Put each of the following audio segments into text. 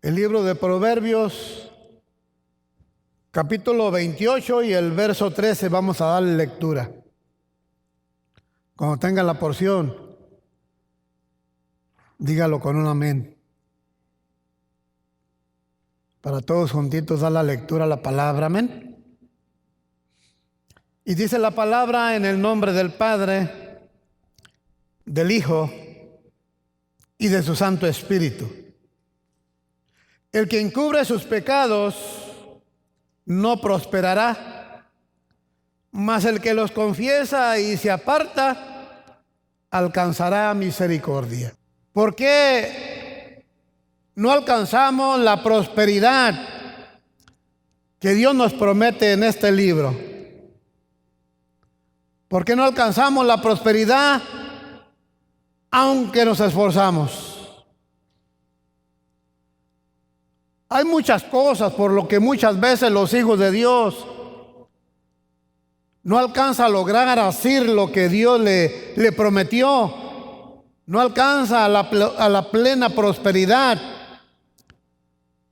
El libro de Proverbios, capítulo 28 y el verso 13, vamos a darle lectura. Cuando tenga la porción, dígalo con un amén. Para todos juntitos, dar la lectura a la palabra, amén. Y dice la palabra en el nombre del Padre, del Hijo y de su Santo Espíritu. El que encubre sus pecados no prosperará, mas el que los confiesa y se aparta alcanzará misericordia. ¿Por qué no alcanzamos la prosperidad que Dios nos promete en este libro? ¿Por qué no alcanzamos la prosperidad aunque nos esforzamos? Hay muchas cosas por lo que muchas veces los hijos de Dios no alcanzan a lograr hacer lo que Dios le prometió. No alcanza a la plena prosperidad.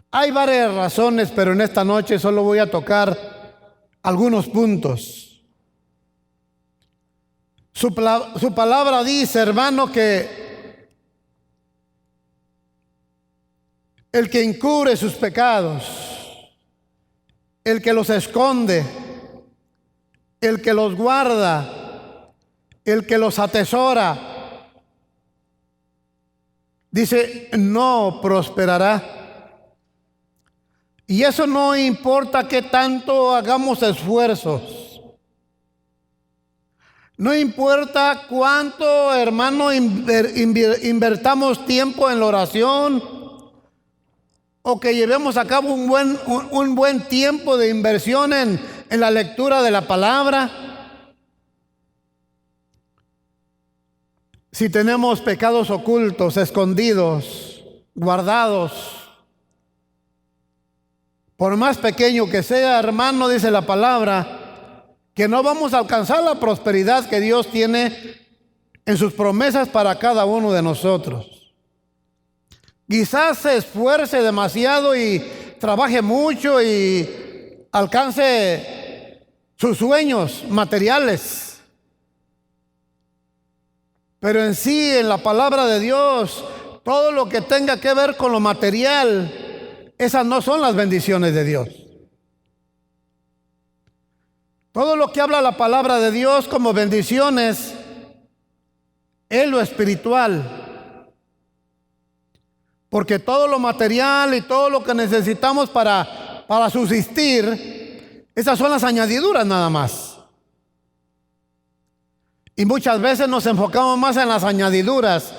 Hay varias razones, pero en esta noche solo voy a tocar algunos puntos. Su palabra dice, hermano, que el que encubre sus pecados, el que los esconde, el que los guarda, el que los atesora, dice, no prosperará. Y eso no importa qué tanto hagamos esfuerzos. No importa cuánto, hermano, invertamos tiempo en la oración o que llevemos a cabo un buen tiempo de inversión en la lectura de la palabra. Si tenemos pecados ocultos, escondidos, guardados, por más pequeño que sea, hermano, dice la palabra, que no vamos a alcanzar la prosperidad que Dios tiene en sus promesas para cada uno de nosotros. Quizás se esfuerce demasiado y trabaje mucho y alcance sus sueños materiales. Pero en sí, en la palabra de Dios, todo lo que tenga que ver con lo material, esas no son las bendiciones de Dios. Todo lo que habla la palabra de Dios como bendiciones es lo espiritual. Porque todo lo material y todo lo que necesitamos para subsistir, esas son las añadiduras nada más. Y muchas veces nos enfocamos más en las añadiduras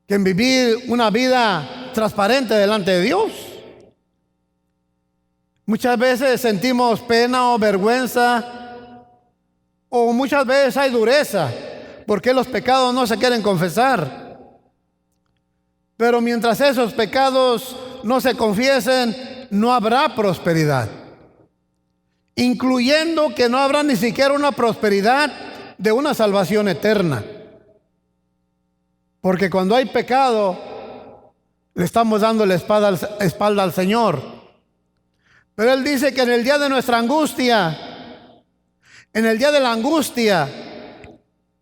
que en vivir una vida transparente delante de Dios. Muchas veces sentimos pena o vergüenza, o muchas veces hay dureza, porque los pecados no se quieren confesar. Pero mientras esos pecados no se confiesen, no habrá prosperidad, incluyendo que no habrá ni siquiera una prosperidad de una salvación eterna. Porque cuando hay pecado, le estamos dando la espalda al Señor. Pero Él dice que en el día de nuestra angustia, en el día de la angustia,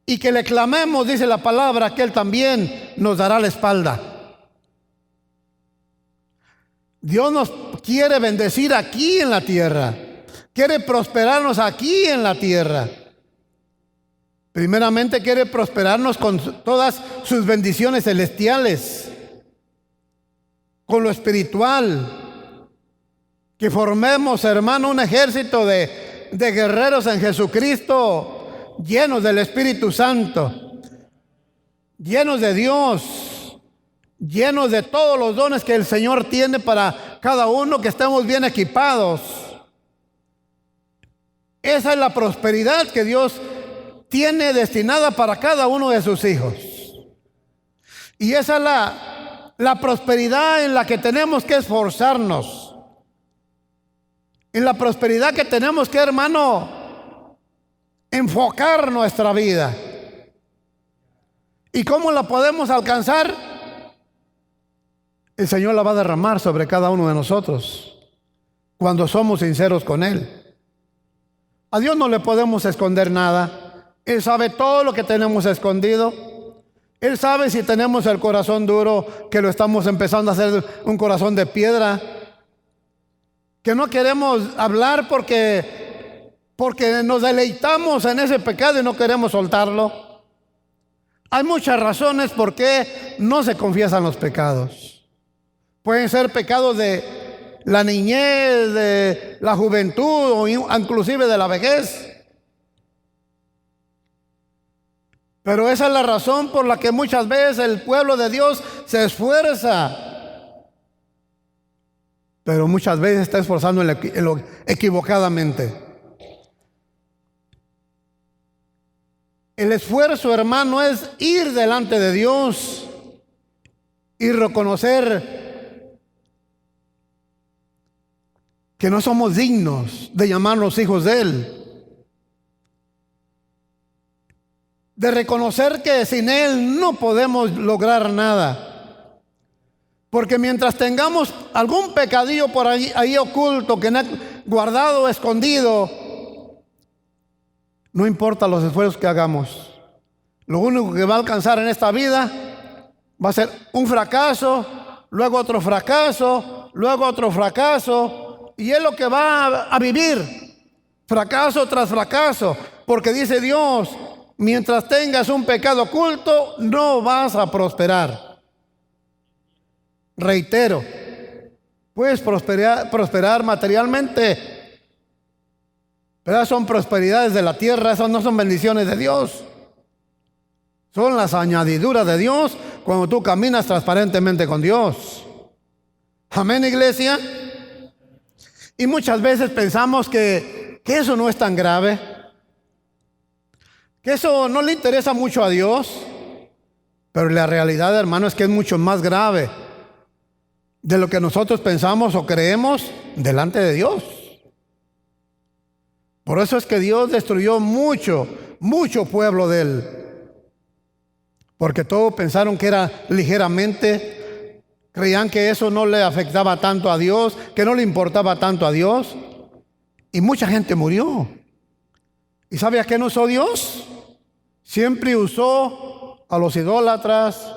y que le clamemos, dice la palabra, que Él también nos dará la espalda. Dios nos quiere bendecir aquí en la tierra, quiere prosperarnos aquí en la tierra. Primeramente quiere prosperarnos con todas sus bendiciones celestiales, con lo espiritual. Que formemos, hermano, un ejército de guerreros en Jesucristo, llenos del Espíritu Santo, llenos de Dios, llenos de todos los dones que el Señor tiene para cada uno, que estemos bien equipados. Esa es la prosperidad que Dios tiene destinada para cada uno de sus hijos. Y esa es la prosperidad en la que tenemos que esforzarnos. En la prosperidad que tenemos que, hermano, enfocar nuestra vida. ¿Y cómo la podemos alcanzar? el Señor la va a derramar sobre cada uno de nosotros cuando somos sinceros con Él. A Dios no le podemos esconder nada. Él sabe todo lo que tenemos escondido. Él sabe si tenemos el corazón duro, que lo estamos empezando a hacer un corazón de piedra, que no queremos hablar porque nos deleitamos en ese pecado y no queremos soltarlo. Hay muchas razones por qué no se confiesan los pecados. Pueden ser pecados de la niñez, de la juventud o inclusive de la vejez. Pero esa es la razón por la que muchas veces el pueblo de Dios se esfuerza, pero muchas veces está esforzando equivocadamente. El esfuerzo, hermano, es ir delante de Dios y reconocer que no somos dignos de llamarnos hijos de Él. De reconocer que sin Él no podemos lograr nada. Porque mientras tengamos algún pecadillo por ahí oculto, que guardado, escondido, no importa los esfuerzos que hagamos, lo único que va a alcanzar en esta vida va a ser un fracaso, luego otro fracaso, luego otro fracaso, y es lo que va a vivir, fracaso tras fracaso, porque dice Dios: mientras tengas un pecado oculto, no vas a prosperar. Reitero, puedes prosperar materialmente, pero son prosperidades de la tierra, esas no son bendiciones de Dios. Son las añadiduras de Dios cuando tú caminas transparentemente con Dios. Amén, iglesia. Y muchas veces pensamos que eso no es tan grave, que eso no le interesa mucho a Dios, pero la realidad, hermano, es que es mucho más grave de lo que nosotros pensamos o creemos delante de Dios. Por eso es que Dios destruyó mucho pueblo de Él, porque todos pensaron que era ligeramente, creían que eso no le afectaba tanto a Dios, que no le importaba tanto a Dios, y mucha gente murió. ¿Y sabe a qué no usó Dios? Siempre usó a los idólatras,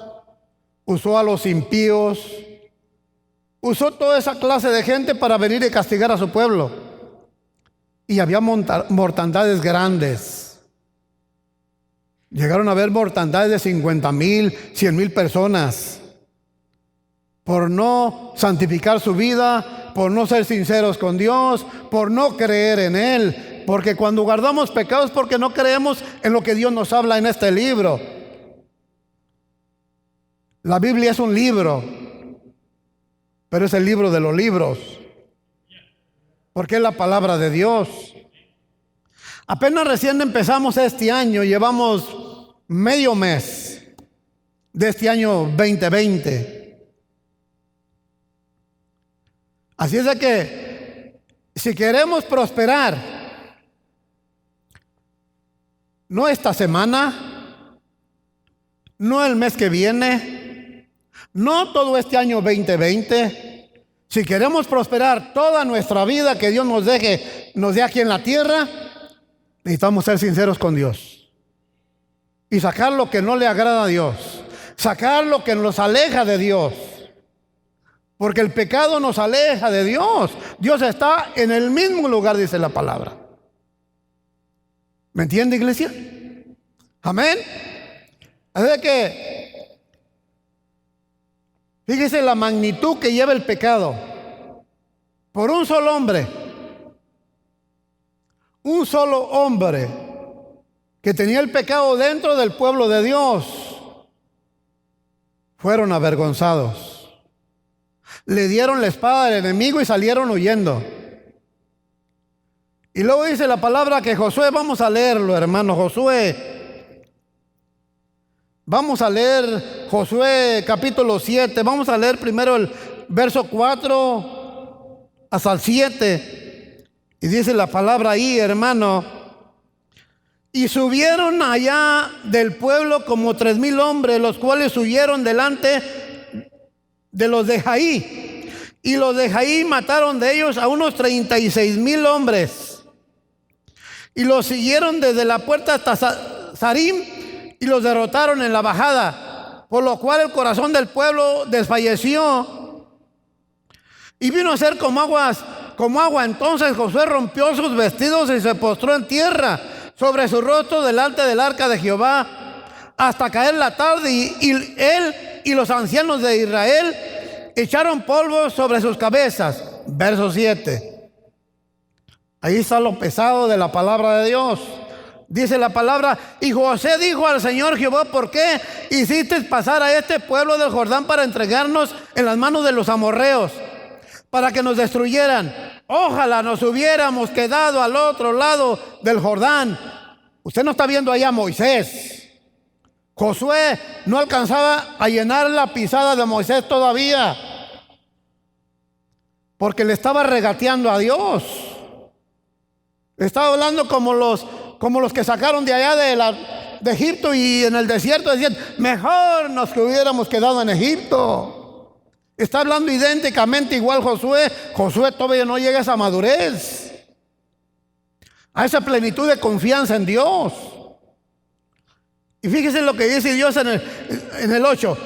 usó a los impíos, usó toda esa clase de gente para venir y castigar a su pueblo. Y había mortandades grandes. Llegaron a haber mortandades de 50,000, 100,000 personas por no santificar su vida, por no ser sinceros con Dios, por no creer en Él. Porque cuando guardamos pecados, porque no creemos en lo que Dios nos habla en este libro. La Biblia es un libro, pero es el libro de los libros, porque es la palabra de Dios. Apenas recién empezamos este año, llevamos medio mes de este año 2020. Así es de que si queremos prosperar, no esta semana, no el mes que viene, no todo este año 2020. Si queremos prosperar toda nuestra vida, que Dios nos dé aquí en la tierra, necesitamos ser sinceros con Dios y sacar lo que no le agrada a Dios, sacar lo que nos aleja de Dios, porque el pecado nos aleja de Dios. Dios está en el mismo lugar, dice la palabra. ¿Me entiende, iglesia? Amén. Así que fíjese la magnitud que lleva el pecado. Por un solo hombre que tenía el pecado dentro del pueblo de Dios, fueron avergonzados. Le dieron la espada al enemigo y salieron huyendo. Y luego dice la palabra que Josué, vamos a leerlo, hermano, vamos a leer Josué capítulo 7, vamos a leer primero el verso 4 hasta el 7. Y dice la palabra ahí, hermano: y subieron allá del pueblo como 3,000 hombres, los cuales huyeron delante de los de Jaí. Y los de Jaí mataron de ellos a unos 36,000 hombres. Y los siguieron desde la puerta hasta Sarim y los derrotaron en la bajada, por lo cual el corazón del pueblo desfalleció y vino a ser como agua. Entonces Josué rompió sus vestidos y se postró en tierra sobre su rostro delante del arca de Jehová hasta caer la tarde, y él y los ancianos de Israel echaron polvo sobre sus cabezas. Verso 7. Ahí está lo pesado de la palabra de Dios. Dice la palabra: y José dijo al Señor Jehová: ¿por qué hiciste pasar a este pueblo del Jordán para entregarnos en las manos de los amorreos, para que nos destruyeran? Ojalá nos hubiéramos quedado al otro lado del Jordán. Usted no está viendo allá a Moisés. Josué no alcanzaba a llenar la pisada de Moisés todavía, porque le estaba regateando a Dios. Estaba hablando como los que sacaron de allá de Egipto, y en el desierto decían: mejor nos que hubiéramos quedado en Egipto. Está hablando idénticamente igual Josué. Josué todavía no llega a esa madurez, a esa plenitud de confianza en Dios. Y fíjese lo que dice Dios en el 8.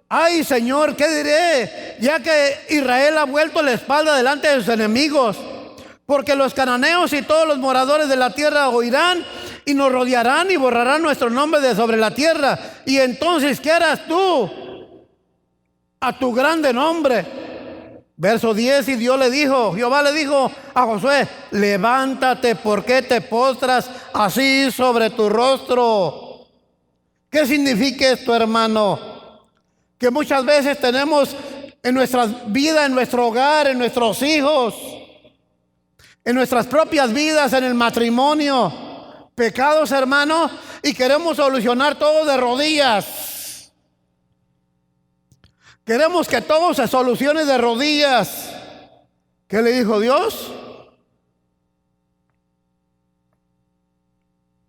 Ay, Señor, ¿qué diré? Ya que Israel ha vuelto la espalda delante de sus enemigos, porque los cananeos y todos los moradores de la tierra oirán y nos rodearán y borrarán nuestro nombre de sobre la tierra. Y entonces, ¿qué harás tú a tu grande nombre? Verso 10. Y Jehová le dijo a Josué: levántate, ¿por qué te postras así sobre tu rostro? ¿Qué significa esto, hermano? Que muchas veces tenemos en nuestra vida, en nuestro hogar, en nuestros hijos, en nuestras propias vidas, en el matrimonio, pecados, hermano, y queremos solucionar todo de rodillas. Queremos que todo se solucione de rodillas. ¿Qué le dijo Dios?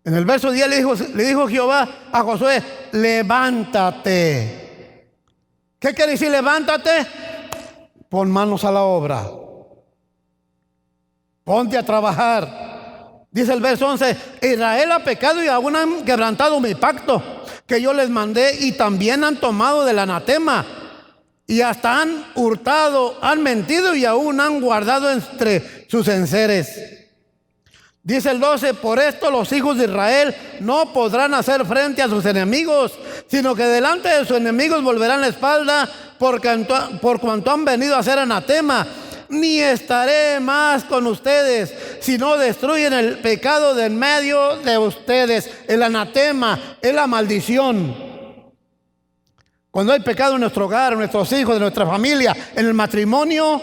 En el verso 10 le dijo Jehová a Josué: levántate. ¿Qué quiere decir levántate? Pon manos a la obra. Ponte a trabajar. Dice el verso 11: Israel ha pecado y aún han quebrantado mi pacto que yo les mandé, y también han tomado del anatema, y hasta han hurtado, han mentido y aún han guardado entre sus enseres. Dice el 12: por esto los hijos de Israel no podrán hacer frente a sus enemigos, sino que delante de sus enemigos volverán la espalda, por cuanto han venido a hacer anatema. Ni estaré más con ustedes, si no destruyen el pecado de en medio de ustedes. El anatema es la maldición. Cuando hay pecado en nuestro hogar, en nuestros hijos, en nuestra familia, en el matrimonio,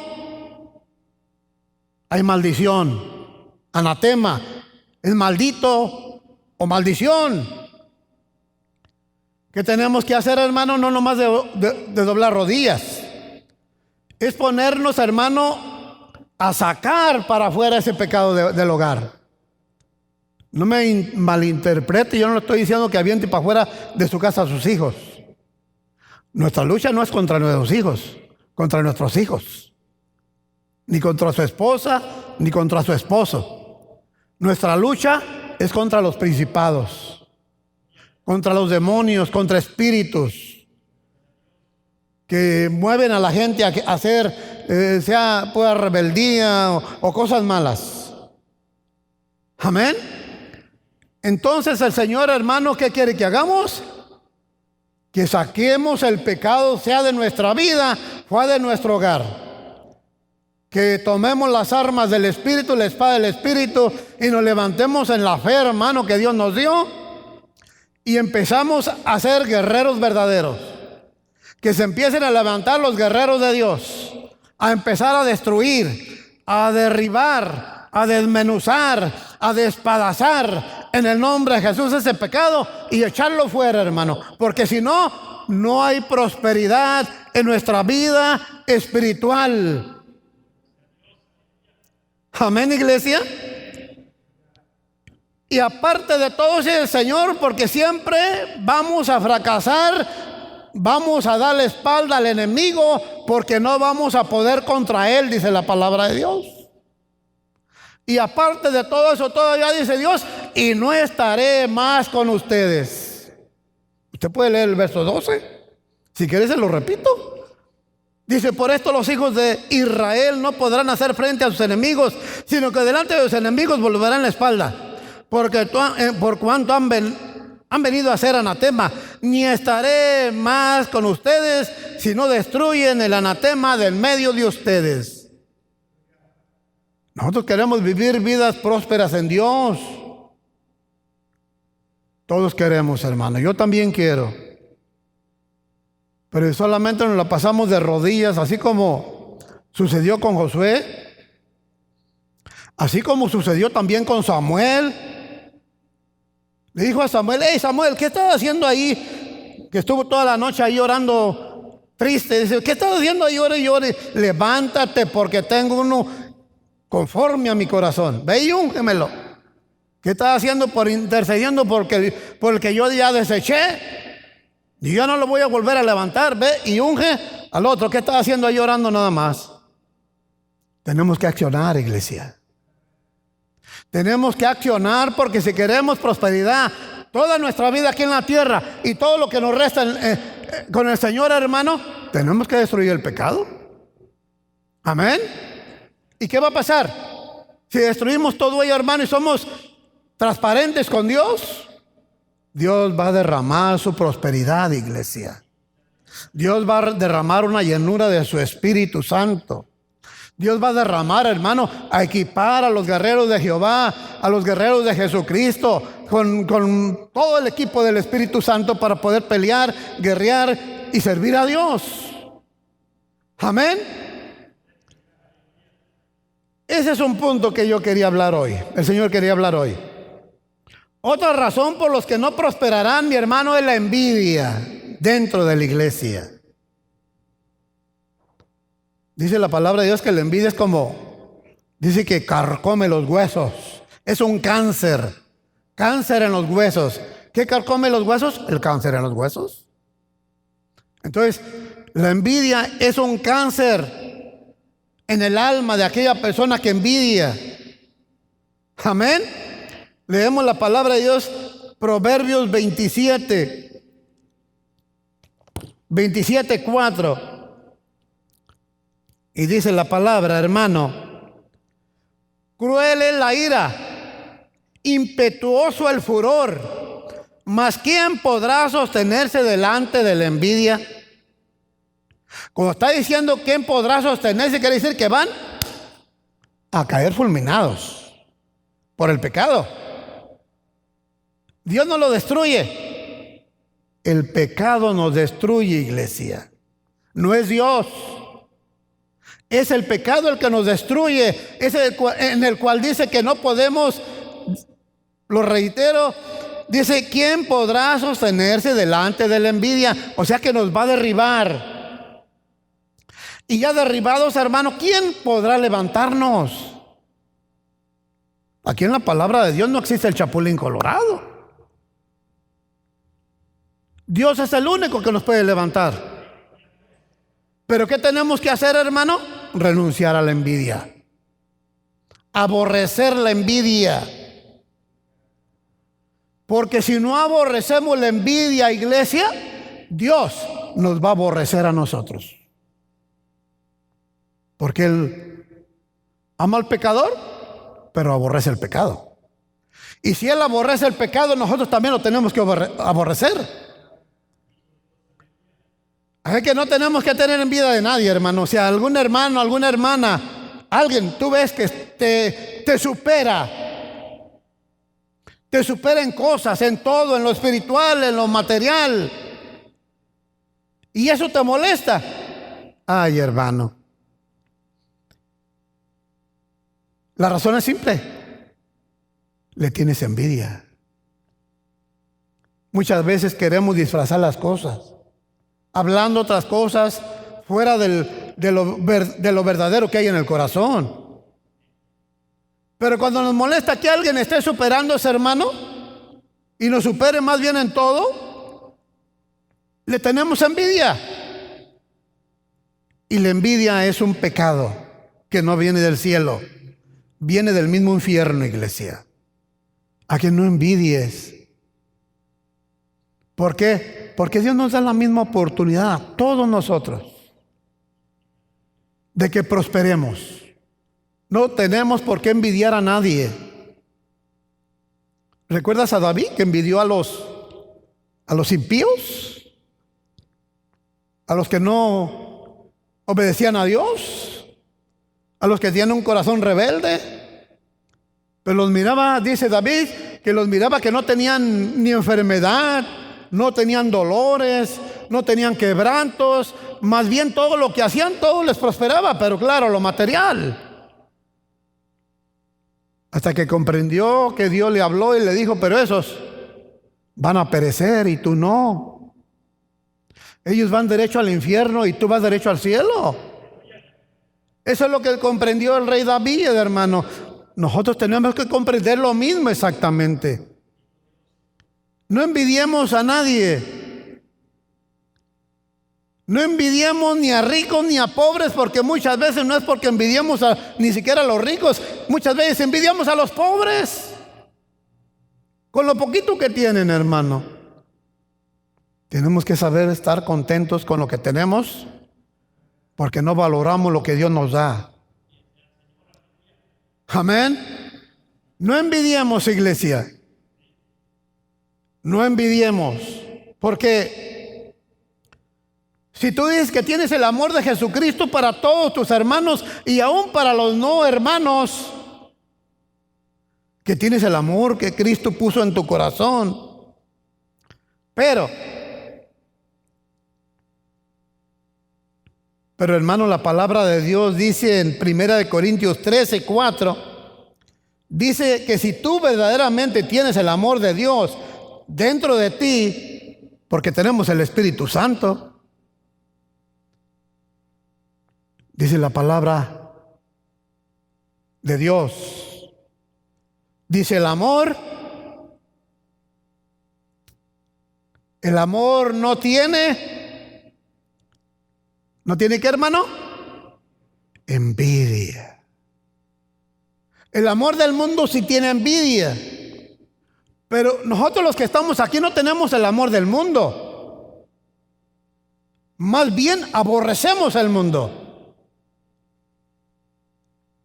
hay maldición. Anatema es maldito o maldición. ¿Qué tenemos que hacer, hermano? No nomás de doblar rodillas. Es ponernos, hermano, a sacar para afuera ese pecado del hogar. No me malinterprete, yo no le estoy diciendo que aviente para afuera de su casa a sus hijos. Nuestra lucha no es contra nuestros hijos, contra nuestros hijos, ni contra su esposa, ni contra su esposo. Nuestra lucha es contra los principados, contra los demonios, contra espíritus que mueven a la gente a hacer, sea pueda rebeldía o cosas malas. Amén. Entonces el Señor, hermano, ¿qué quiere que hagamos? Que saquemos el pecado, sea de nuestra vida o de nuestro hogar. Que tomemos las armas del Espíritu, la espada del Espíritu, y nos levantemos en la fe, hermano, que Dios nos dio, y empezamos a ser guerreros verdaderos. Que se empiecen a levantar los guerreros de Dios, a empezar a destruir, a derribar, a desmenuzar, a despedazar en el nombre de Jesús ese pecado y echarlo fuera, hermano, porque si no, no hay prosperidad en nuestra vida espiritual. Amén, iglesia. Y aparte de todo, es el Señor, porque siempre vamos a fracasar vamos a dar la espalda al enemigo porque no vamos a poder contra él, dice la palabra de Dios. Y aparte de todo eso, todavía dice Dios, y no estaré más con ustedes. Usted puede leer el verso 12. Si quiere se lo repito. Dice, por esto los hijos de Israel no podrán hacer frente a sus enemigos, sino que delante de sus enemigos volverán la espalda. Porque por cuanto han venido a hacer anatema, ni estaré más con ustedes, si no destruyen el anatema del medio de ustedes. Nosotros queremos vivir vidas prósperas en Dios. Todos queremos, hermano. Yo también quiero. Pero solamente nos la pasamos de rodillas, así como sucedió con Josué, así como sucedió también con Samuel. Le dijo a Samuel, hey Samuel, ¿qué estás haciendo ahí? Que estuvo toda la noche ahí orando triste. Dice, ¿qué estás haciendo ahí? Ore y ore. Levántate porque tengo uno conforme a mi corazón. Ve y úngemelo. ¿Qué estás haciendo intercediendo por el que yo ya deseché? Y yo no lo voy a volver a levantar. Ve y unge al otro. ¿Qué estás haciendo ahí orando nada más? Tenemos que accionar, iglesia. Tenemos que accionar porque si queremos prosperidad, toda nuestra vida aquí en la tierra y todo lo que nos resta con el Señor, hermano, tenemos que destruir el pecado. Amén. ¿Y qué va a pasar? Si destruimos todo ello, hermano, y somos transparentes con Dios, Dios va a derramar su prosperidad, iglesia. Dios va a derramar una llenura de su Espíritu Santo. Dios va a derramar, hermano, a equipar a los guerreros de Jehová, a los guerreros de Jesucristo, con todo el equipo del Espíritu Santo para poder pelear, guerrear y servir a Dios. Amén. Ese es un punto que yo quería hablar hoy. El Señor quería hablar hoy. Otra razón por los que no prosperarán, mi hermano, es la envidia dentro de la iglesia. Dice la palabra de Dios que la envidia es como, dice que carcome los huesos. Es un cáncer. Cáncer en los huesos. ¿Qué carcome los huesos? El cáncer en los huesos. Entonces, la envidia es un cáncer en el alma de aquella persona que envidia. Amén. Leemos la palabra de Dios, Proverbios 27:4. Y dice la palabra, hermano, cruel es la ira, impetuoso el furor, mas ¿quién podrá sostenerse delante de la envidia? Cuando está diciendo quién podrá sostenerse, quiere decir que van a caer fulminados por el pecado. Dios no lo destruye. El pecado nos destruye, iglesia. No es Dios. Es el pecado el que nos destruye. Es en el cual dice que no podemos, lo reitero, dice, ¿quién podrá sostenerse delante de la envidia? O sea que nos va a derribar. Y ya derribados, hermano, ¿quién podrá levantarnos? Aquí en la palabra de Dios no existe el chapulín colorado. Dios es el único que nos puede levantar. Pero ¿qué tenemos que hacer, hermano? Renunciar a la envidia. Aborrecer la envidia. Porque si no aborrecemos la envidia, iglesia, Dios nos va a aborrecer a nosotros. Porque Él ama al pecador, pero aborrece el pecado. Y si Él aborrece el pecado, nosotros también lo tenemos que aborrecer. Así que no tenemos que tener envidia de nadie, hermano. O sea, algún hermano, alguna hermana, alguien, tú ves que te supera. Te supera en cosas, en todo, en lo espiritual, en lo material. Y eso te molesta. Ay, hermano. La razón es simple. Le tienes envidia. Muchas veces queremos disfrazar las cosas, hablando otras cosas fuera de lo verdadero que hay en el corazón. Pero cuando nos molesta que alguien esté superando a ese hermano y nos supere más bien en todo, le tenemos envidia. Y la envidia es un pecado que no viene del cielo, viene del mismo infierno, iglesia. A que no envidies. ¿Por qué? Porque Dios nos da la misma oportunidad a todos nosotros de que prosperemos. No tenemos por qué envidiar a nadie. ¿Recuerdas a David que envidió a los impíos? A los que no obedecían a Dios, a los que tenían un corazón rebelde. Pero los miraba, dice David, que los miraba que no tenían ni enfermedad, no tenían dolores, no tenían quebrantos, más bien todo lo que hacían, todo les prosperaba, pero claro, lo material. Hasta que comprendió que Dios le habló y le dijo, pero esos van a perecer y tú no. Ellos van derecho al infierno y tú vas derecho al cielo. Eso es lo que comprendió el rey David, hermano. Nosotros tenemos que comprender lo mismo exactamente. No envidiemos a nadie. No envidiemos ni a ricos ni a pobres, porque muchas veces no es porque envidiemos ni siquiera a los ricos. Muchas veces envidiamos a los pobres con lo poquito que tienen, hermano. Tenemos que saber estar contentos con lo que tenemos, porque no valoramos lo que Dios nos da. Amén. No envidiemos, iglesia. No envidiemos, porque si tú dices que tienes el amor de Jesucristo para todos tus hermanos y aún para los no hermanos, que tienes el amor que Cristo puso en tu corazón, pero hermano, la palabra de Dios dice en 1 Corintios 13:4, dice que si tú verdaderamente tienes el amor de Dios dentro de ti, porque tenemos el Espíritu Santo, dice la palabra de Dios, dice el amor no tiene ¿qué, hermano? Envidia. El amor del mundo sí tiene envidia. Pero nosotros los que estamos aquí no tenemos el amor del mundo. Más bien aborrecemos el mundo.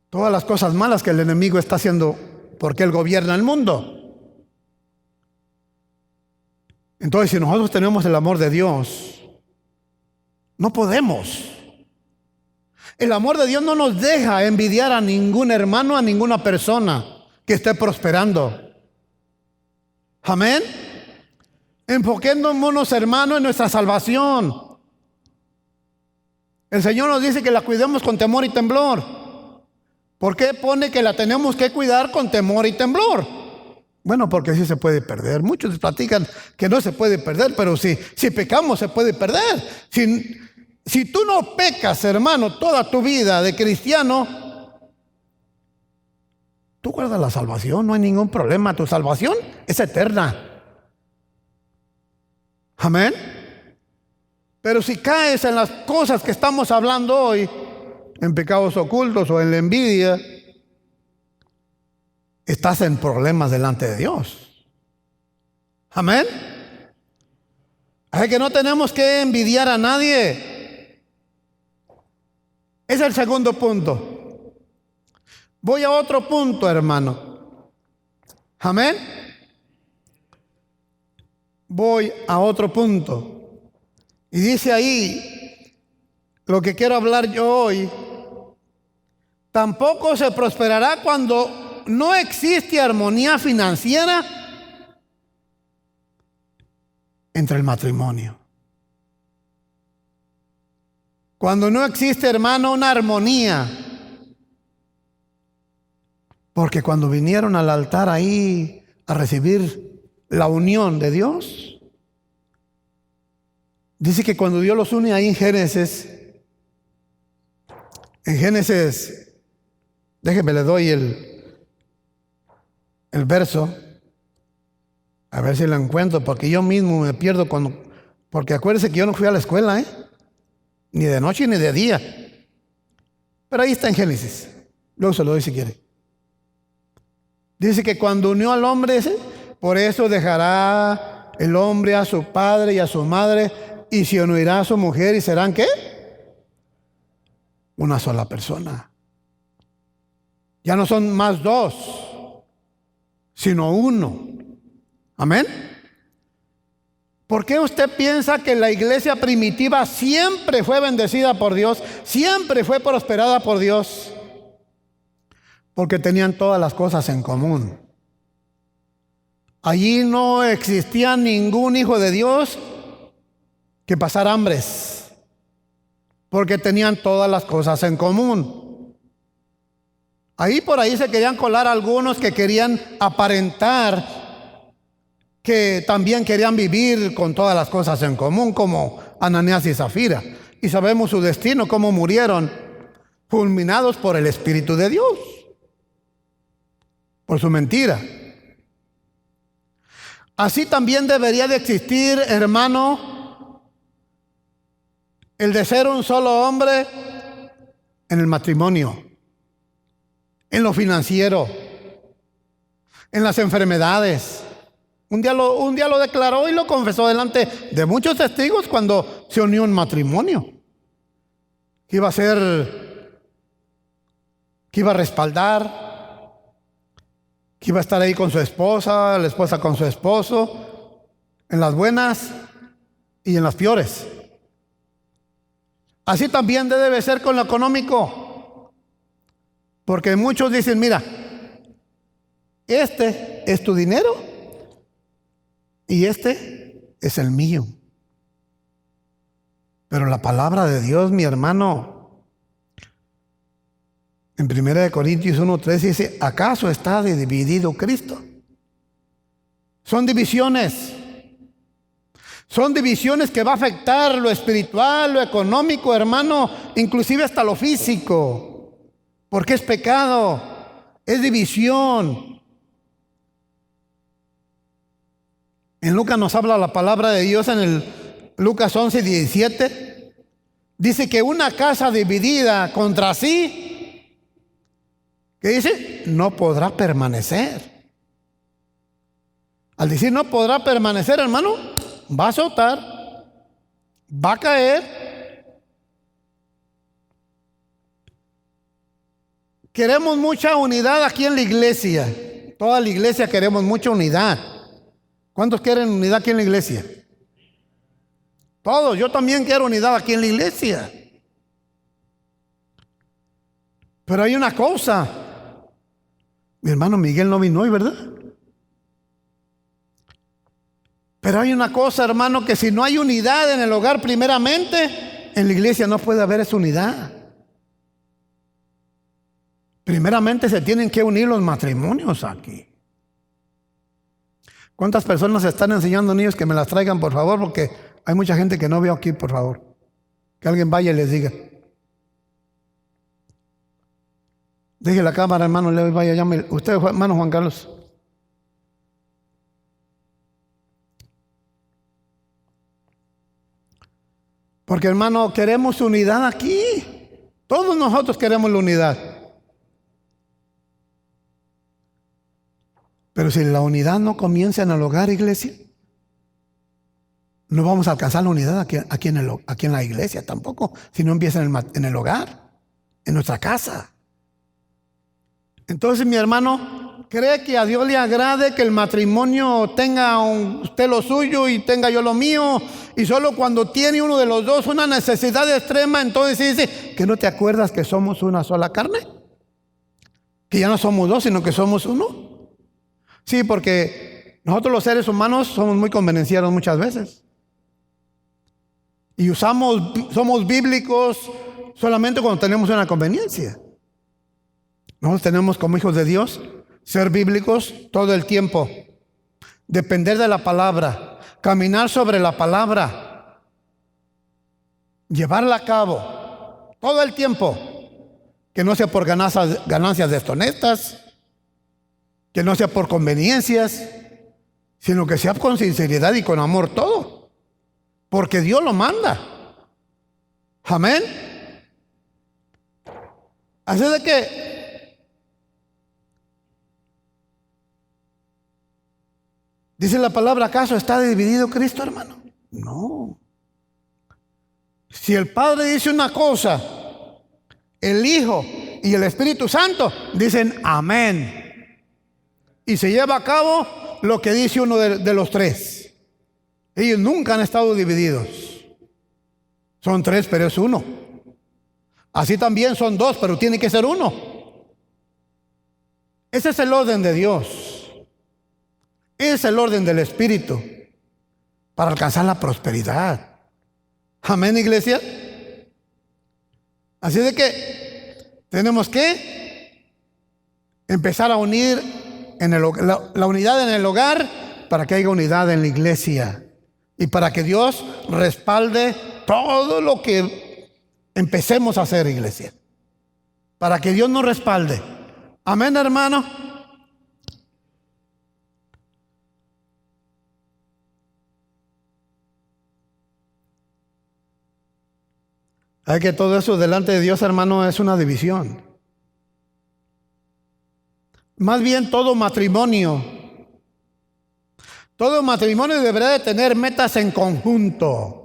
Todas las cosas malas que el enemigo está haciendo porque él gobierna el mundo. Entonces, si nosotros tenemos el amor de Dios, no podemos. El amor de Dios no nos deja envidiar a ningún hermano, a ninguna persona que esté prosperando. Amén. Enfoquémonos, hermano, en nuestra salvación. El Señor nos dice que la cuidemos con temor y temblor. ¿Por qué pone que la tenemos que cuidar con temor y temblor? Bueno, porque sí se puede perder. Muchos platican que no se puede perder, pero si pecamos se puede perder. Si tú no pecas, hermano, toda tu vida de cristiano, tú guardas la salvación, no hay ningún problema. Tu salvación es eterna. Amén. Pero si caes en las cosas que estamos hablando hoy, en pecados ocultos o en la envidia, estás en problemas delante de Dios. Amén. Así que no tenemos que envidiar a nadie. Es el segundo punto. Voy a otro punto, hermano. Amén. Voy a otro punto. Y dice ahí lo que quiero hablar yo hoy. Tampoco se prosperará cuando no existe armonía financiera entre el matrimonio. Cuando no existe, hermano, una armonía. Porque cuando vinieron al altar ahí a recibir la unión de Dios, dice que cuando Dios los une ahí en Génesis, déjenme le doy el verso, a ver si lo encuentro, porque yo mismo me pierdo Porque acuérdense que yo no fui a la escuela, ni de noche ni de día. Pero ahí está en Génesis. Luego se lo doy si quiere. Dice que cuando unió al hombre, por eso dejará el hombre a su padre y a su madre, y se unirá a su mujer, y serán ¿qué? Una sola persona. Ya no son más dos, sino uno. Amén. ¿Por qué usted piensa que la iglesia primitiva siempre fue bendecida por Dios, siempre fue prosperada por Dios? Porque tenían todas las cosas en común. Allí no existía ningún hijo de Dios que pasara hambres, porque tenían todas las cosas en común. Ahí por ahí se querían colar algunos que querían aparentar que también querían vivir con todas las cosas en común, como Ananías y Zafira. Y sabemos su destino, cómo murieron, fulminados por el Espíritu de Dios, por su mentira. Así también debería de existir, hermano, el de ser un solo hombre en el matrimonio, en lo financiero, en las enfermedades. Un día lo declaró y lo confesó delante de muchos testigos cuando se unió en matrimonio. Que iba a respaldar, que iba a estar ahí con su esposa, la esposa con su esposo, en las buenas y en las peores. Así también debe ser con lo económico. Porque muchos dicen, mira, este es tu dinero y este es el mío. Pero la palabra de Dios, mi hermano, en 1 Corintios 1:13 dice, ¿acaso está dividido Cristo? Son divisiones. Son divisiones que va a afectar lo espiritual, lo económico, hermano, inclusive hasta lo físico. Porque es pecado, es división. En Lucas nos habla la palabra de Dios en el Lucas 11:17. Dice que una casa dividida contra sí, ¿qué dice? No podrá permanecer. Al decir no podrá permanecer, hermano, va a azotar, va a caer. Queremos mucha unidad aquí en la iglesia. Toda la iglesia queremos mucha unidad. ¿Cuántos quieren unidad aquí en la iglesia? Todos. Yo también quiero unidad aquí en la iglesia. Pero hay una cosa. Mi hermano Miguel no vino hoy, ¿verdad? Pero hay una cosa, hermano, que si no hay unidad en el hogar primeramente, en la iglesia no puede haber esa unidad. Primeramente se tienen que unir los matrimonios aquí. ¿Cuántas personas están enseñando niños que me las traigan, por favor? Porque hay mucha gente que no veo aquí, por favor. Que alguien vaya y les diga. Deje la cámara, hermano, le vaya, llame. Usted, hermano Juan Carlos. Porque, hermano, queremos unidad aquí. Todos nosotros queremos la unidad. Pero si la unidad no comienza en el hogar, iglesia, no vamos a alcanzar la unidad aquí en la iglesia tampoco, si no empieza en el hogar, en nuestra casa. Entonces, mi hermano, ¿cree que a Dios le agrade que el matrimonio tenga usted lo suyo y tenga yo lo mío? Y solo cuando tiene uno de los dos una necesidad extrema, entonces dice que no te acuerdas que somos una sola carne, que ya no somos dos, sino que somos uno. Sí, porque nosotros los seres humanos somos muy convenencieros muchas veces. Y somos bíblicos solamente cuando tenemos una conveniencia. Nosotros tenemos como hijos de Dios ser bíblicos todo el tiempo. Depender de la palabra, caminar sobre la palabra, llevarla a cabo todo el tiempo. Que no sea por ganancias deshonestas, que no sea por conveniencias, sino que sea con sinceridad y con amor todo. porque Dios lo manda. Amén. Así de que dice la palabra, ¿acaso está dividido Cristo, hermano? No. Si el Padre dice una cosa, el Hijo y el Espíritu Santo dicen amén. Y se lleva a cabo lo que dice uno de los tres. Ellos nunca han estado divididos. Son tres, pero es uno. Así también son dos, pero tiene que ser uno. Ese es el orden de Dios. Ese es el orden del Espíritu para alcanzar la prosperidad. Amén, iglesia. Así de que tenemos que empezar a unir la unidad en el hogar para que haya unidad en la iglesia y para que Dios respalde todo lo que empecemos a hacer, iglesia. Para que Dios nos respalde. Amén, hermano. Hay que todo eso delante de Dios, hermano, es una división. Más bien todo matrimonio deberá de tener metas en conjunto.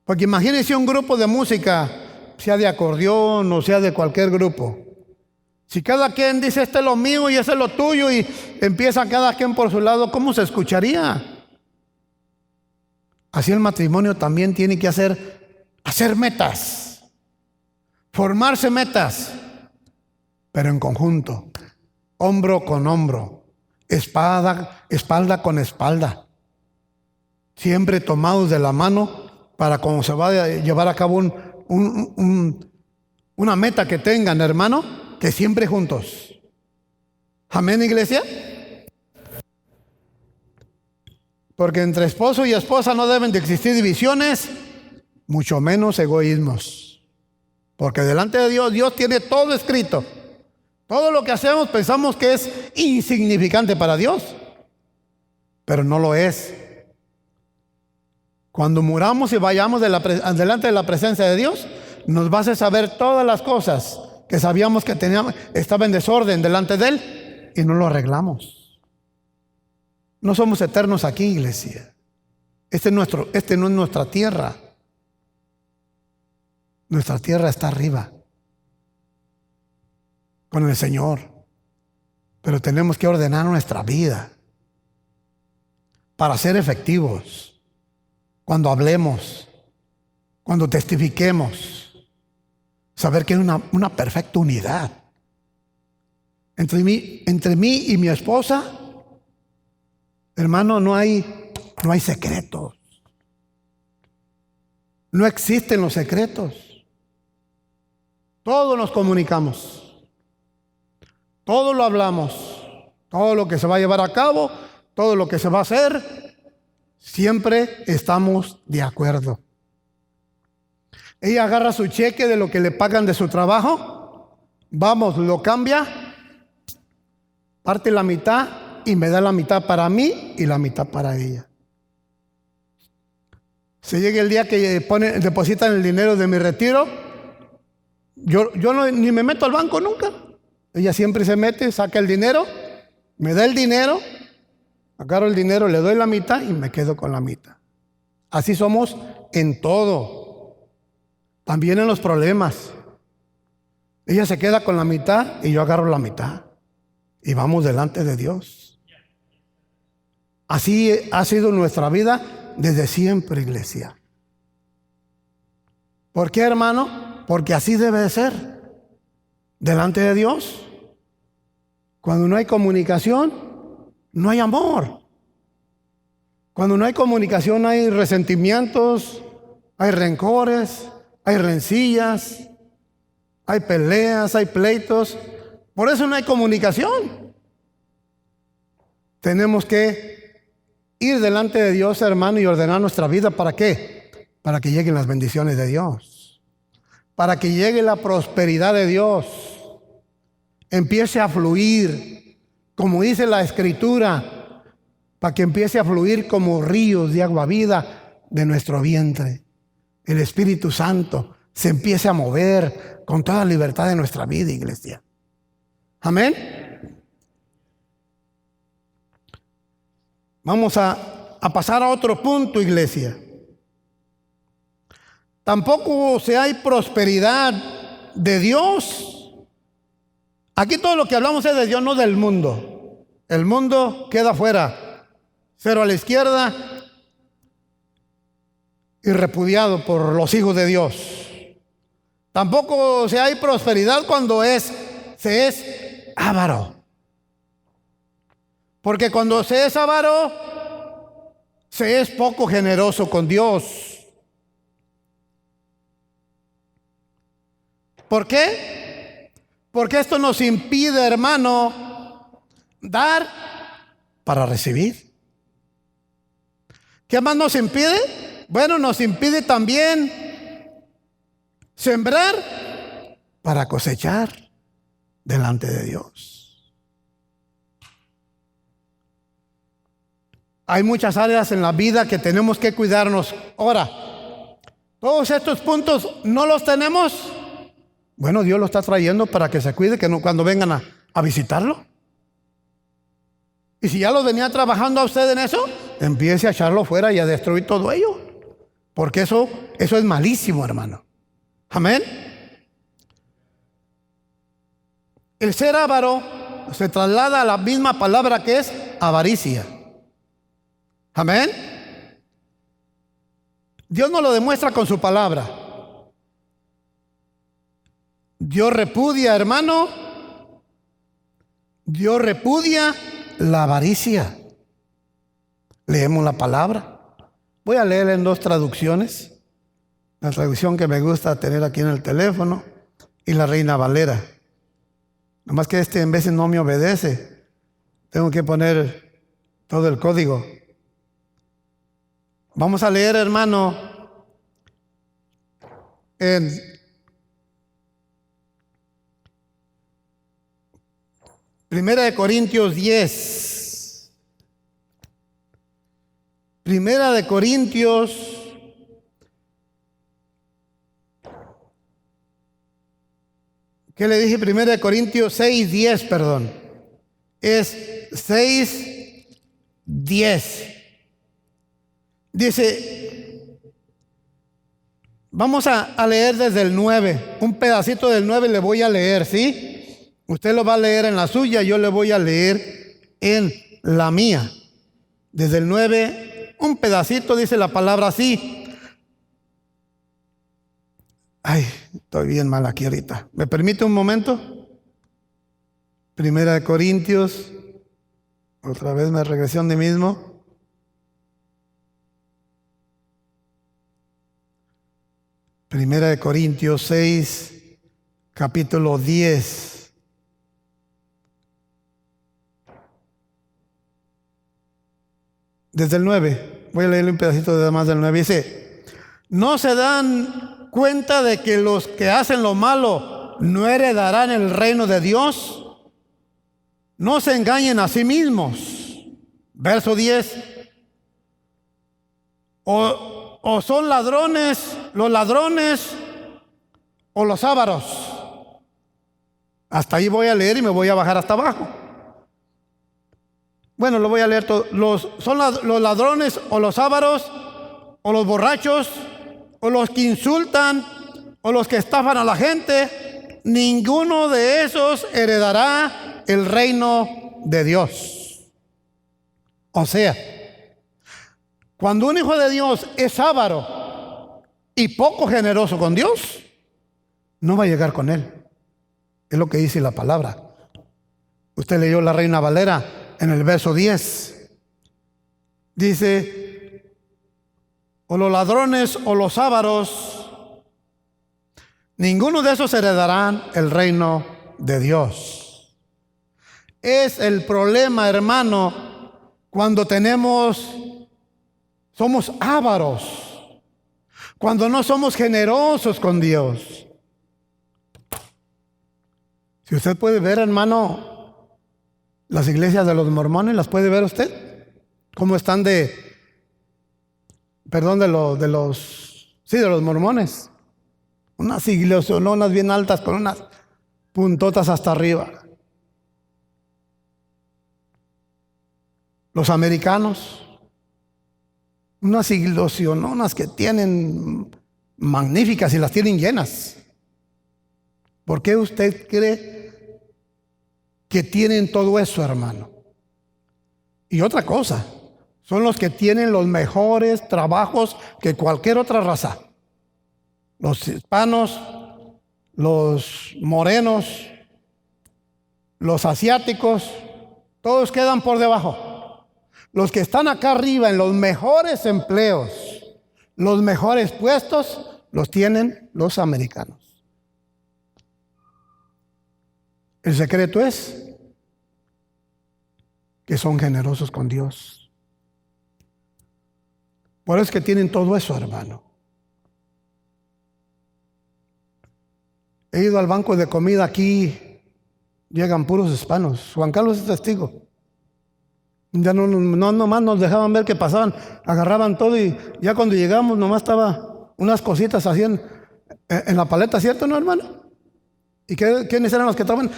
Porque imagínense un grupo de música, sea de acordeón o sea de cualquier grupo. Si cada quien dice, este es lo mío y ese es lo tuyo, y empieza cada quien por su lado, ¿cómo se escucharía? Así el matrimonio también tiene que hacer metas, formarse metas, pero en conjunto, hombro con hombro, espalda con espalda, siempre tomados de la mano para cuando se va a llevar a cabo una meta que tengan, hermano, que siempre juntos. Amén, iglesia. Porque entre esposo y esposa no deben de existir divisiones, mucho menos egoísmos. Porque delante de Dios, Dios tiene todo escrito. Todo lo que hacemos pensamos que es insignificante para Dios, pero no lo es. Cuando muramos y vayamos delante de la presencia de Dios, nos va a hacer saber todas las cosas que sabíamos que estaba en desorden delante de Él y no lo arreglamos. No somos eternos aquí, iglesia. Este no es nuestra tierra. Nuestra tierra está arriba, con el Señor. Pero tenemos que ordenar nuestra vida para ser efectivos. Cuando hablemos, cuando testifiquemos, saber que hay una perfecta unidad entre mí y mi esposa. Hermano, no hay secretos. No existen los secretos. Todos nos comunicamos. Todo lo hablamos. Todo lo que se va a llevar a cabo, todo lo que se va a hacer, siempre estamos de acuerdo. Ella agarra su cheque de lo que le pagan de su trabajo. Vamos, lo cambia, parte la mitad y me da la mitad para mí y la mitad para ella. Se llega el día que depositan el dinero de mi retiro, yo ni me meto al banco nunca. Ella siempre se mete, saca el dinero, me da el dinero, agarro el dinero, le doy la mitad y me quedo con la mitad. Así somos en todo, también en los problemas. Ella se queda con la mitad y yo agarro la mitad y vamos delante de Dios. Así ha sido nuestra vida desde siempre, iglesia. ¿Por qué, hermano? Porque así debe de ser delante de Dios. Cuando no hay comunicación, no hay amor. Cuando no hay comunicación, hay resentimientos, hay rencores, hay rencillas, hay peleas, hay pleitos. Por eso no hay comunicación. Tenemos que ir delante de Dios, hermano, y ordenar nuestra vida. ¿Para qué? Para que lleguen las bendiciones de Dios, para que llegue la prosperidad de Dios, empiece a fluir, como dice la Escritura, para que empiece a fluir como ríos de agua vida de nuestro vientre. El Espíritu Santo se empiece a mover con toda libertad de nuestra vida, iglesia. Amén. Vamos a pasar a otro punto, iglesia. Tampoco si hay prosperidad de Dios. Aquí todo lo que hablamos es de Dios, no del mundo. El mundo queda fuera, cero a la izquierda y repudiado por los hijos de Dios. Tampoco si hay prosperidad cuando se es avaro. Porque cuando se es avaro, se es poco generoso con Dios. ¿Por qué? Porque esto nos impide, hermano, dar para recibir. ¿Qué más nos impide? Bueno, nos impide también sembrar para cosechar delante de Dios. Hay muchas áreas en la vida que tenemos que cuidarnos. Ahora, todos estos puntos no los tenemos. Bueno, Dios lo está trayendo para que se cuide, que no, cuando vengan a visitarlo. Y si ya lo venía trabajando a usted en eso, empiece a echarlo fuera y a destruir todo ello. Porque eso es malísimo, hermano. Amén. El ser avaro se traslada a la misma palabra que es avaricia. Amén. Dios nos lo demuestra con su palabra. Dios repudia, hermano. Dios repudia la avaricia. Leemos la palabra. Voy a leer en dos traducciones. La traducción que me gusta tener aquí en el teléfono y la Reina Valera. Nomás que en veces no me obedece. Tengo que poner todo el código. Vamos a leer, hermano, en Primera de Corintios 10. Primera de Corintios 6:10, perdón. Es 6:10. Dice, vamos a leer desde el 9. Un pedacito del 9 le voy a leer, ¿sí? Usted lo va a leer en la suya, yo le voy a leer en la mía. Desde el 9, un pedacito, dice la palabra así. Ay, estoy bien mal aquí ahorita. ¿Me permite un momento? Primera de Corintios. Otra vez me regresé a mí mismo. Primera de Corintios 6, capítulo 10. Desde el 9, voy a leerle un pedacito de más del 9. Dice, ¿no se dan cuenta de que los que hacen lo malo no heredarán el reino de Dios? No se engañen a sí mismos. Verso 10. O son ladrones, los ladrones o los ávaros. Hasta ahí voy a leer y me voy a bajar hasta abajo. Bueno, lo voy a leer todo. Son los ladrones o los ávaros o los borrachos o los que insultan o los que estafan a la gente. Ninguno de esos heredará el reino de Dios. O sea, cuando un hijo de Dios es avaro y poco generoso con Dios, no va a llegar con él. Es lo que dice la palabra. Usted leyó la Reina Valera. En el verso 10 dice, o los ladrones o los ávaros, ninguno de esos heredarán el reino de Dios. Es el problema, hermano, cuando somos ávaros, cuando no somos generosos con Dios. Si usted puede ver, hermano, las iglesias de los mormones, ¿las puede ver usted? ¿Cómo están de los mormones? Unas iglesias bien altas con unas puntotas hasta arriba. Los americanos, unas iglesias que tienen magníficas y las tienen llenas. ¿Por qué usted cree que tienen todo eso, hermano? Y otra cosa, son los que tienen los mejores trabajos que cualquier otra raza. Los hispanos, los morenos, los asiáticos, todos quedan por debajo. Los que están acá arriba en los mejores empleos, los mejores puestos, los tienen los americanos. El secreto es que son generosos con Dios. Por eso es que tienen todo eso, hermano. He ido al banco de comida aquí, llegan puros hispanos. Juan Carlos es testigo. Ya no nomás nos dejaban ver que pasaban, agarraban todo y ya cuando llegamos nomás estaba unas cositas así en la paleta, ¿cierto, no, hermano? ¿Y quiénes eran los que estaban?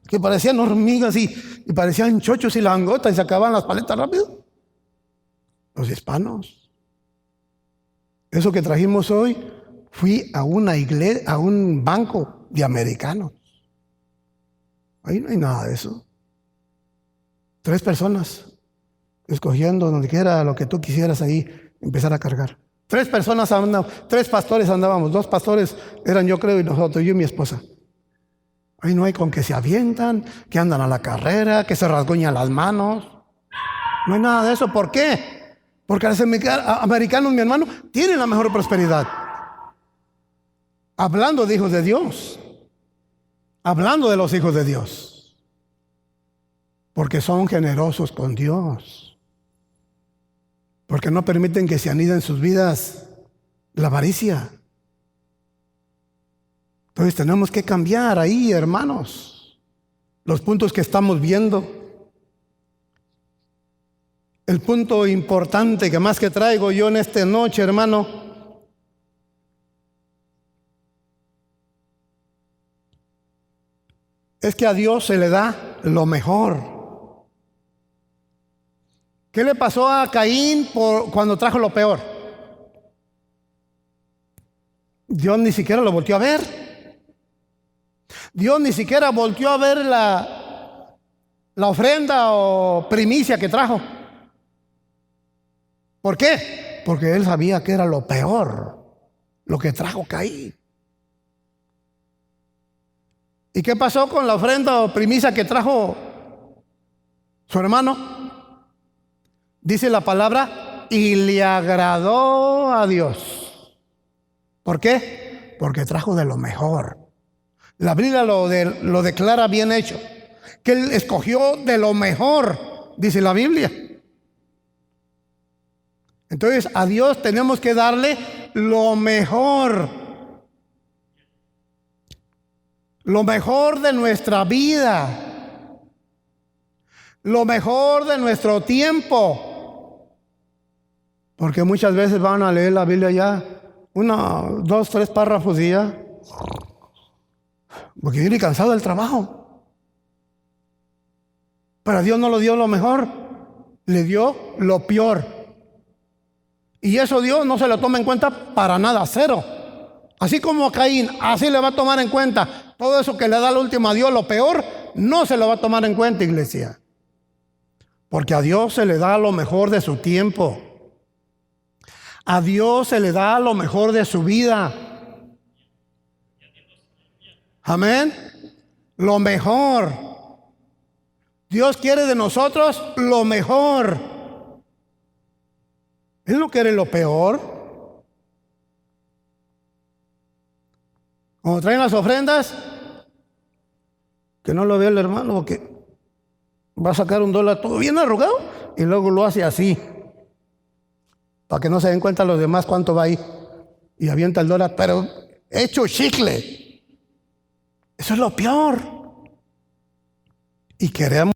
Que parecían hormigas y parecían chochos y langotas y se acababan las paletas rápido. Los hispanos. Eso que trajimos hoy, fui a una iglesia, a un banco de americanos. Ahí no hay nada de eso. 3 personas escogiendo donde quiera lo que tú quisieras ahí empezar a cargar. 3 personas andaban, 3 pastores andábamos, 2 pastores eran yo creo y nosotros, yo y mi esposa. Ahí no hay con que se avientan, que andan a la carrera, que se rasguñan las manos. No hay nada de eso. ¿Por qué? Porque los americanos, mi hermano, tienen la mejor prosperidad. Hablando de hijos de Dios. Hablando de los hijos de Dios. Porque son generosos con Dios. Porque no permiten que se anida en sus vidas la avaricia. Entonces tenemos que cambiar ahí, hermanos, los puntos que estamos viendo. El punto importante que más que traigo yo en esta noche, hermano, es que a Dios se le da lo mejor. ¿Qué le pasó a Caín cuando trajo lo peor? Dios ni siquiera lo volteó a ver. Dios ni siquiera volteó a ver la ofrenda o primicia que trajo. ¿Por qué? Porque él sabía que era lo peor, lo que trajo Caín. ¿Y qué pasó con la ofrenda o primicia que trajo su hermano? Dice la palabra, y le agradó a Dios. ¿Por qué? Porque trajo de lo mejor. La Biblia lo declara bien hecho, que él escogió de lo mejor, dice la Biblia. Entonces a Dios tenemos que darle lo mejor de nuestra vida, lo mejor de nuestro tiempo, porque muchas veces van a leer la Biblia ya 1, 2, 3 párrafos y ya, porque viene cansado del trabajo. Pero Dios no le dio lo mejor, le dio lo peor. Y eso Dios no se lo toma en cuenta para nada, 0. Así como a Caín, así le va a tomar en cuenta. Todo eso que le da la última a Dios, lo peor, no se lo va a tomar en cuenta, iglesia. Porque a Dios se le da lo mejor de su tiempo. A Dios se le da lo mejor de su vida. Amén. Lo mejor. Dios quiere de nosotros lo mejor. Él no quiere lo peor. Cuando traen las ofrendas, que no lo vea el hermano, porque va a sacar $1 todo bien arrugado y luego lo hace así, para que no se den cuenta los demás cuánto va ahí, y avienta el $1, pero hecho chicle. Eso es lo peor. Y queremos